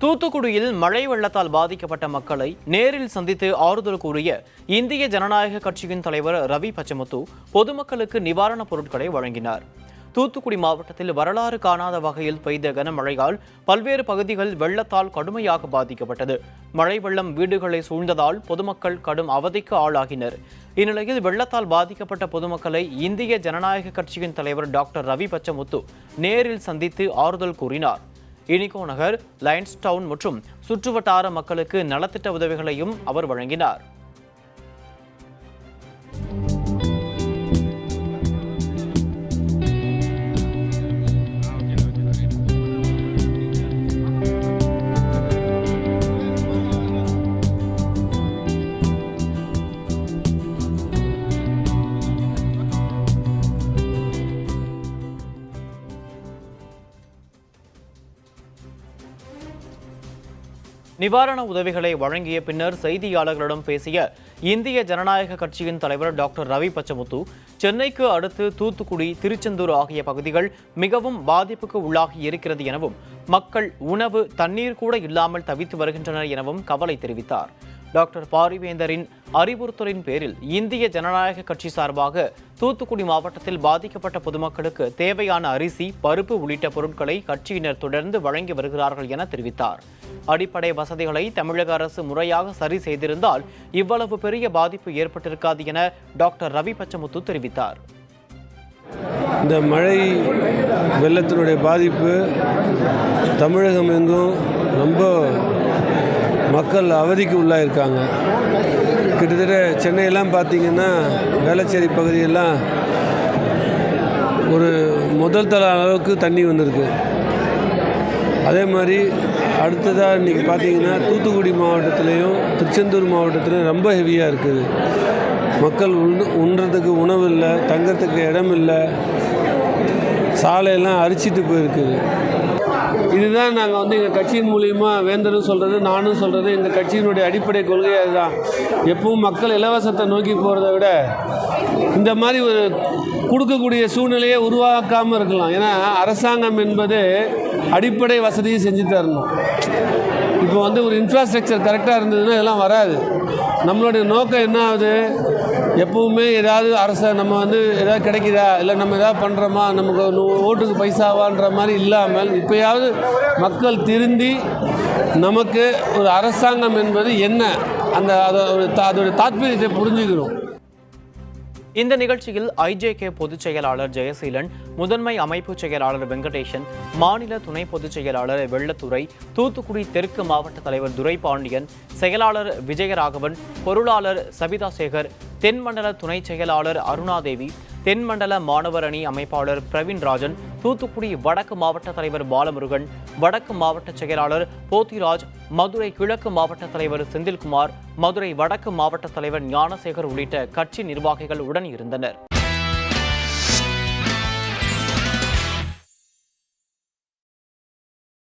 தூத்துக்குடியில் மழை வெள்ளத்தால் பாதிக்கப்பட்ட மக்களை நேரில் சந்தித்து ஆறுதல் கூறிய இந்திய ஜனநாயக கட்சியின் தலைவர் ரவி பச்சமுத்து பொதுமக்களுக்கு நிவாரணப் பொருட்களை வழங்கினார். தூத்துக்குடி மாவட்டத்தில் வரலாறு காணாத வகையில் பெய்த கனமழையால் பல்வேறு பகுதிகள் வெள்ளத்தால் கடுமையாக பாதிக்கப்பட்டது. மழை வெள்ளம் வீடுகளை சூழ்ந்ததால் பொதுமக்கள் கடும் அவதிக்கு ஆளாகினர். இந்நிலையில் வெள்ளத்தால் பாதிக்கப்பட்ட பொதுமக்களை இந்திய ஜனநாயக கட்சியின் தலைவர் டாக்டர் ரவி பச்சமுத்து நேரில் சந்தித்து ஆறுதல் கூறினார். இனிகோ நகர், லயன்ஸ் டவுன் மற்றும் சுற்றுவட்டார மக்களுக்கு நலத்திட்ட உதவிகளையும் அவர் வழங்கினார். நிவாரண உதவிகளை வழங்கிய பின்னர் செய்தியாளர்களிடம் பேசிய இந்திய ஜனநாயக கட்சியின் தலைவர் டாக்டர் ரவி பச்சமுத்து, சென்னைக்கு அடுத்து தூத்துக்குடி, திருச்செந்தூர் ஆகிய பகுதிகள் மிகவும் பாதிப்புக்கு உள்ளாகி இருக்கிறது எனவும், மக்கள் உணவு, தண்ணீர் கூட இல்லாமல் தவித்து வருகின்றனர் எனவும் கவலை தெரிவித்தார். டாக்டர் பாரிவேந்தரின் அறிவுறுத்தலின் பேரில் இந்திய ஜனநாயக கட்சி சார்பாக தூத்துக்குடி மாவட்டத்தில் பாதிக்கப்பட்ட பொதுமக்களுக்கு தேவையான அரிசி, பருப்பு உள்ளிட்ட பொருட்களை கட்சியினர் தொடர்ந்து வழங்கி வருகிறார்கள் என தெரிவித்தார். அடிப்படை வசதிகளை தமிழக அரசு முறையாக சரி செய்திருந்தால் இவ்வளவு பெரிய பாதிப்பு ஏற்பட்டிருக்காது என டாக்டர் ரவி பச்சமுத்து தெரிவித்தார். இந்த மழை வெள்ளத்தினுடைய பாதிப்பு தமிழகம் எங்கும் ரொம்ப மக்கள் அவதிக்கு உள்ளாயிருக்காங்க. கிட்டத்தட்ட சென்னையெல்லாம் பார்த்திங்கன்னா வேளச்சேரி பகுதியெல்லாம் ஒரு முதல் தள அளவுக்கு தண்ணி வந்திருக்கு. அதே மாதிரி அடுத்ததாக இன்றைக்கி பார்த்திங்கன்னா தூத்துக்குடி மாவட்டத்திலையும் திருச்செந்தூர் மாவட்டத்திலையும் ரொம்ப ஹெவியாக இருக்குது. மக்கள் உண்றதுக்கு உணவு இல்லை, தங்கிறதுக்கு இடம் இல்லை, சாலையெல்லாம் அரிச்சிட்டு போயிருக்குது. இதுதான் நாங்கள் எங்கள் கட்சியின் மூலிமா வேந்தரும் சொல்கிறது, நானும் சொல்கிறது, எங்கள் கட்சியினுடைய அடிப்படை கொள்கை அதுதான். எப்பவும் மக்கள் இலவசத்தை நோக்கி போகிறத விட இந்த மாதிரி ஒரு கொடுக்கக்கூடிய சூழ்நிலையை உருவாக்காமல் இருக்கலாம். ஏன்னா அரசாங்கம் என்பது அடிப்படை வசதியை செஞ்சு தரணும். இப்போ ஒரு இன்ஃப்ராஸ்ட்ரக்சர் கரெக்டாக இருந்ததுன்னா இதெல்லாம் வராது. நம்மளுடைய நோக்கம் என்ன ஆகுது, எப்பவுமே ஏதாவது நம்ம ஏதாவது கிடைக்குதா, இல்லை நம்ம ஏதாவது பண்ணுறோமா, நமக்கு ஓட்டுக்கு பைசாவான்ற மாதிரி இல்லாமல் இப்போயாவது மக்கள் திருந்தி நமக்கு ஒரு அரசாங்கம் என்பது என்ன அதோட தாத்பரியத்தை புரிஞ்சுக்கிறோம். இந்த நிகழ்ச்சியில் ஐஜேகே பொதுச் செயலாளர் ஜெயசீலன், முதன்மை அமைப்பு செயலாளர் வெங்கடேசன், மாநில துணை பொதுச் செயலாளர் வெள்ளத்துறை, தூத்துக்குடி தெற்கு மாவட்ட தலைவர் துரைபாண்டியன், செயலாளர் விஜயராகவன், பொருளாளர் சபிதா சேகர், தென்மண்டல துணை செயலாளர் அருணாதேவி, தென்மண்டல மாணவர் அணி அமைப்பாளர் பிரவீன் ராஜன், தூத்துக்குடி வடக்கு மாவட்ட தலைவர் பாலமுருகன், வடக்கு மாவட்ட செயலாளர் போத்திராஜ், மதுரை கிழக்கு மாவட்ட தலைவர் செந்தில்குமார், மதுரை வடக்கு மாவட்ட தலைவர் ஞானசேகர் உள்ளிட்ட கட்சி நிர்வாகிகள் உடன் இருந்தனர்.